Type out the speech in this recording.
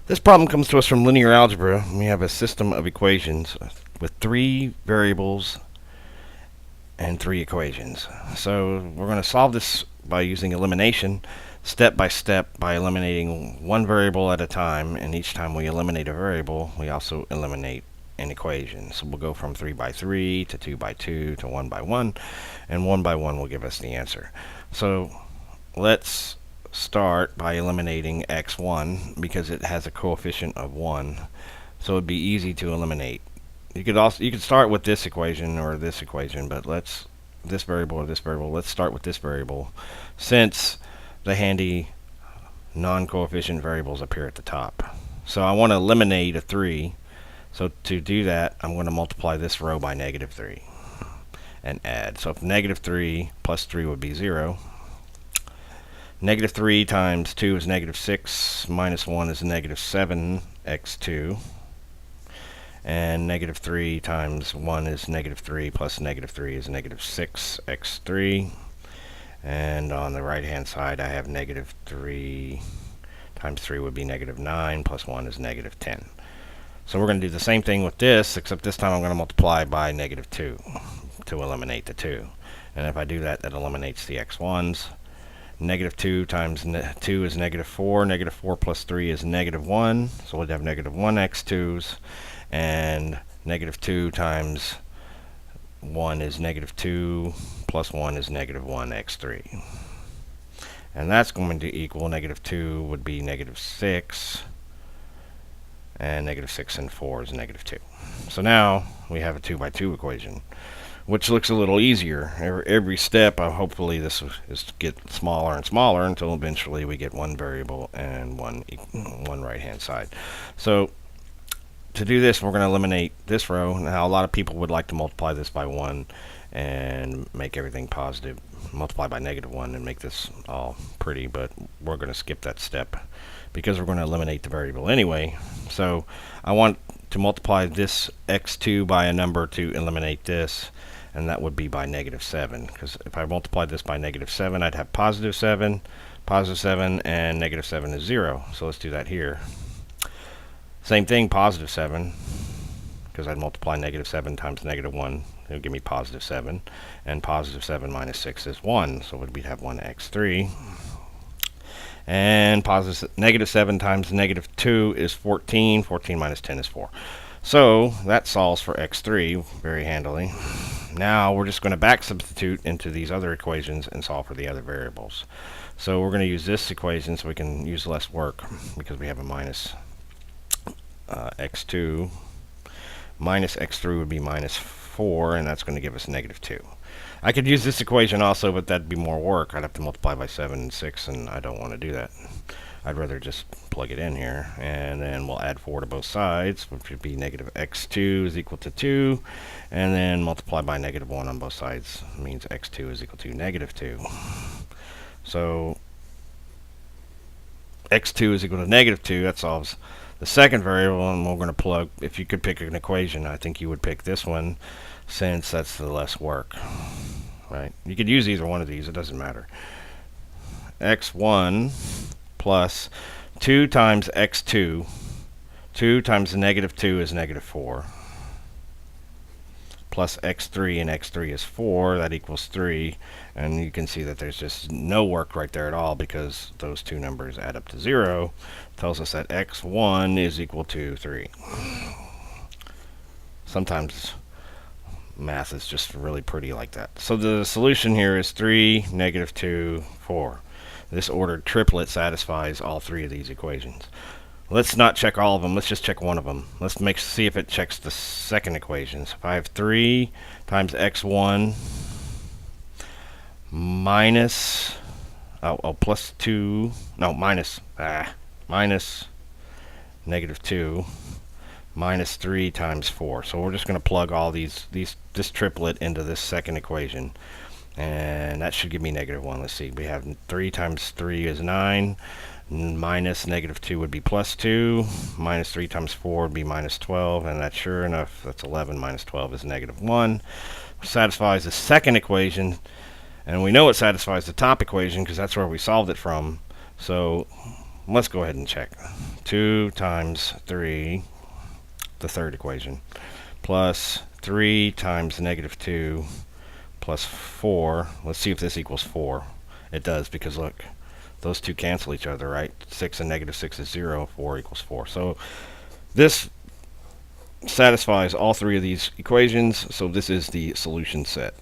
This problem comes to us from linear algebra. We have a system of equations with three variables and three equations. So we're going to solve this by using elimination, step by step, by eliminating one variable at a time. And each time we eliminate a variable, we also eliminate an equation. So we'll go from 3 by 3 to 2 by 2 to 1 by 1, and 1 by 1 will give us the answer. So let's start by eliminating x1 because it has a coefficient of 1. So it'd be easy to eliminate. You could start with this equation or this equation, but this variable or this variable, let's start with this variable since the handy non-coefficient variables appear at the top. So I want to eliminate a 3. So to do that, I'm going to multiply this row by negative 3 and add. So if negative 3 plus 3 would be 0. Negative 3 times 2 is negative 6, minus 1 is negative 7x2. And negative 3 times 1 is negative 3, plus negative 3 is negative 6x3. And on the right hand side, I have negative 3 times 3 would be negative 9, plus 1 is negative 10. So we're going to do the same thing with this, except this time I'm going to multiply by negative 2 to eliminate the 2. And if I do that, that eliminates the x1s. Negative 2 times 2 is negative 4. Negative 4 plus 3 is negative 1. So we'd have negative 1 x2s. And negative 2 times 1 is negative 2. Plus 1 is negative 1 x3. And that's going to equal negative 2 would be negative 6. And negative 6 and 4 is negative 2. So now we have a 2 by 2 equation, which looks a little easier. Every step, hopefully this is get smaller and smaller until eventually we get one variable and one right-hand side. So to do this, we're going to eliminate this row. Now, a lot of people would like to multiply this by 1 and make everything positive, multiply by negative 1 and make this all pretty, but we're going to skip that step because we're going to eliminate the variable anyway. So I want to multiply this x2 by a number to eliminate this, and that would be by negative 7, because if I multiplied this by negative 7, I'd have positive 7, and negative 7 is 0. So let's do that here. Same thing, positive 7, because I'd multiply negative 7 times negative 1. It would give me positive 7, and positive 7 minus 6 is 1, so we'd have 1x3. And negative 7 times negative 2 is 14. 14 minus 10 is 4. So that solves for x3 very handily. Now we're just going to back substitute into these other equations and solve for the other variables. So we're going to use this equation so we can use less work because we have a minus x2. Minus x3 would be minus 4, and that's going to give us negative 2. I could use this equation also, but that'd be more work. I'd have to multiply by 7 and 6, and I don't want to do that. I'd rather just plug it in here, and then we'll add 4 to both sides, which would be negative x2 is equal to 2, and then multiply by negative 1 on both sides means x2 is equal to negative 2. So x2 is equal to negative 2. That solves the second variable, and we're going to plug, if you could pick an equation, I think you would pick this one, since that's the less work. Right? You could use either one of these, it doesn't matter. x1 plus 2 times x2. 2 times negative 2 is negative 4. Plus x3, and x3 is 4, that equals 3. And you can see that there's just no work right there at all because those two numbers add up to 0. Tells us that x1 is equal to 3. Sometimes math is just really pretty like that. So the solution here is 3, negative 2, 4. This ordered triplet satisfies all three of these equations. Let's not check all of them. Let's just check one of them. Let's see if it checks the second equation. So if I have 3 times x1 minus plus 2, no, minus negative 2 minus 3 times 4. So we're just going to plug all this triplet into this second equation, and that should give me negative 1. Let's see, we have 3 times 3 is 9, minus negative 2 would be plus 2, minus 3 times 4 would be minus 12, and that, sure enough, that's 11 minus 12 is negative 1. Satisfies the second equation, and we know it satisfies the top equation because that's where we solved it from. So let's go ahead and check. 2 times 3, the third equation, plus 3 times negative 2 plus 4. Let's see if this equals 4. It does, because look, those two cancel each other, right? 6 and negative 6 is 0. 4 equals 4. So this satisfies all three of these equations, so this is the solution set.